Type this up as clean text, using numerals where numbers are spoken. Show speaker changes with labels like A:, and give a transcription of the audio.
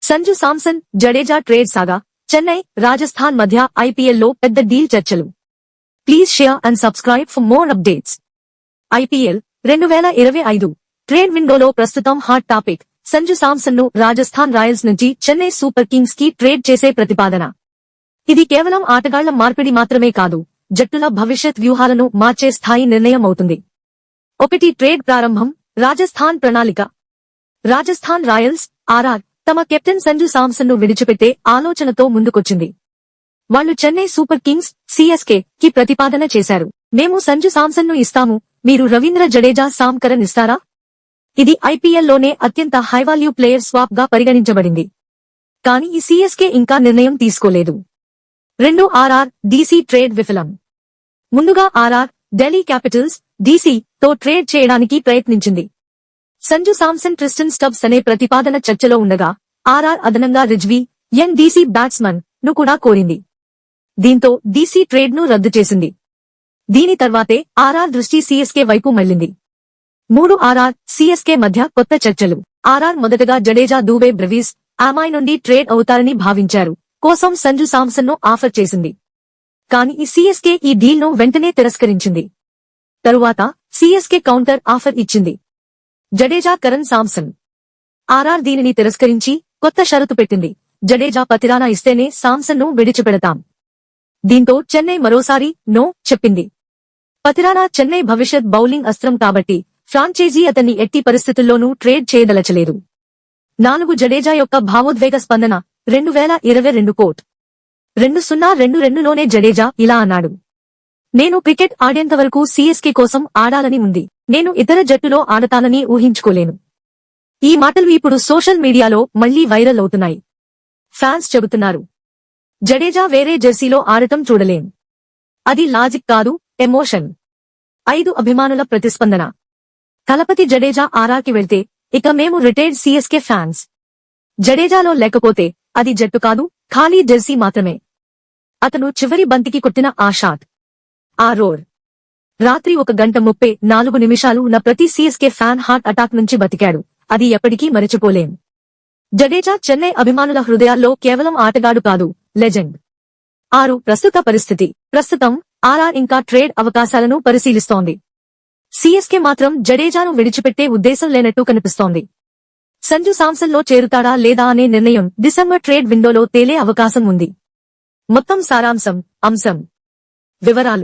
A: Sanju Samson Jadeja trade సాగా చెన్నై రాజస్థాన్ మధ్య IPL లో పెద్ద డీల్ చర్చలు. Please share and subscribe for more updates. IPL 2025 trade విండోలో ప్రస్తుతం హాట్ టాపిక్ సంజు సామ్సన్ ను రాజస్థాన్ రాయల్స్ నుంచి చెన్నై సూపర్ కింగ్స్ కి ట్రేడ్ చేసే ప్రతిపాదన. ఇది కేవలం ఆటగాళ్ల మార్పిడి మాత్రమే కాదు, జట్టుల భవిష్యత్ వ్యూహాలను మార్చే స్థాయి నిర్ణయం అవుతుంది. 1 ట్రేడ్ ప్రారంభం. రాజస్థాన్ ప్రణాళిక. రాజస్థాన్ రాయల్స్ ఆర్ఆర్ తమ కెప్టెన్ సంజు సామ్సన్ ను విడిచిపెట్టే ఆలోచనతో ముందుకొచ్చింది. వాళ్లు చెన్నై సూపర్ కింగ్స్ సిఎస్కే కి ప్రతిపాదన చేశారు. మేము సంజు సామ్సన్ ను ఇస్తాము, మీరు రవీంద్ర జడేజా సామ్ కరన్ ఇస్తారా? ఇది ఐపీఎల్ లోనే అత్యంత హైవాల్యూ ప్లేయర్ స్వాప్ గా పరిగణించబడింది. కానీ ఈ సిఎస్కే ఇంకా నిర్ణయం తీసుకోలేదు. 2 ఆర్ఆర్ డీసీ ట్రేడ్ విఫలం. ముందుగా ఆర్ఆర్ ఢిల్లీ క్యాపిటల్స్ డీసీ తో ట్రేడ్ చేయడానికి ప్రయత్నించింది. సంజు సామ్సన్ ట్రిస్టన్ స్టబ్స్ అనే ప్రతిపాదన చర్చలో ఉండగా ఆర్ఆర్ అదనంగా రిజ్వీ యంగ్ డీసీ బ్యాట్స్మన్ ను కూడా కోరింది. దీంతో డీసీ ట్రేడ్ ను రద్దు చేసింది. దీని తర్వాతే ఆర్ఆర్ దృష్టి సిఎస్కే వైపు మళ్లింది. 3 ఆర్ఆర్ సిఎస్కే మధ్య కొత్త చర్చలు. ఆర్ఆర్ మొదటగా జడేజా దూబే బ్రెవీస్ ఆమాయ్ నుండి ట్రేడ్ అవుతారని భావించారు కోసం సంజు సామ్సన్ ను ఆఫర్ చేసింది. కానీ ఈ సిఎస్కే ఈ డీల్ ను వెంటనే తిరస్కరించింది. తరువాత సిఎస్కే కౌంటర్ ఆఫర్ ఇచ్చింది. జడేజా కరన్ సామ్సన్. ఆర్ఆర్ దీనిని తిరస్కరించి కొత్త షరతు పెట్టింది. జడేజా పతిరానా ఇస్తేనే సామ్సన్ ను విడిచిపెడతాం. దీంతో చెన్నై మరోసారి నో చెప్పింది. పతిరానా చెన్నై భవిష్యత్ బౌలింగ్ అస్త్రం కాబట్టి ఫ్రాంచైజీ అతన్ని ఎట్టి పరిస్థితుల్లోనూ ట్రేడ్ చేయదలచలేదు. 4 జడేజా యొక్క భావోద్వేగ స్పందన. 2022 కోట్ 2022లోనే జడేజా ఇలా అన్నాడు: నేను క్రికెట్ ఆడేంతవరకు సిఎస్కే కోసం ఆడాలని ఉంది. నేను ఇతర జట్టులో ఆడతానని ఊహించుకోలేను. ఈ మాటలు ఇప్పుడు సోషల్ మీడియాలో మళ్లీ వైరల్ అవుతున్నాయి. ఫ్యాన్స్ చెబుతున్నారు, జడేజా వేరే జెర్సీలో ఆడటం చూడలేం. అది లాజిక్ కాదు, ఎమోషన్. 5 అభిమానుల ప్రతిస్పందన. తలపతి జడేజా ఆర్ఆర్కి వెళ్తే ఇక మేము రిటైర్డ్ సిఎస్కే ఫ్యాన్స్. జడేజాలో లేకపోతే అది జట్టు కాదు, ఖాళీ జెర్సీ మాత్రమే. అతను చివరి బంతికి కొట్టిన ఆ షాట్, ఆ రోర్. రాత్రి 1:34 ఉన్న ప్రతి సిఎస్కే ఫ్యాన్ హార్ట్ అటాక్ నుంచి బతికాడు. అది ఎప్పటికీ మరచిపోలేం. జడేజా చెన్నై అభిమానుల హృదయాల్లో కేవలం ఆటగాడు కాదు, లెజెండ్. 6 ప్రస్తుత పరిస్థితి. ప్రస్తుతం ఆర్ఆర్ ఇంకా ట్రేడ్ అవకాశాలను పరిశీలిస్తోంది. సిఎస్కే మాత్రం జడేజాను విడిచిపెట్టే ఉద్దేశం లేనట్టు కనిపిస్తోంది. సంజు సామ్సన్ లో చేరుతాడా లేదా అనే నిర్ణయం డిసెంబర్ ట్రేడ్ విండోలో తేలే అవకాశం ఉంది. మొత్తం సారాంశం. అంశం వివరాలు.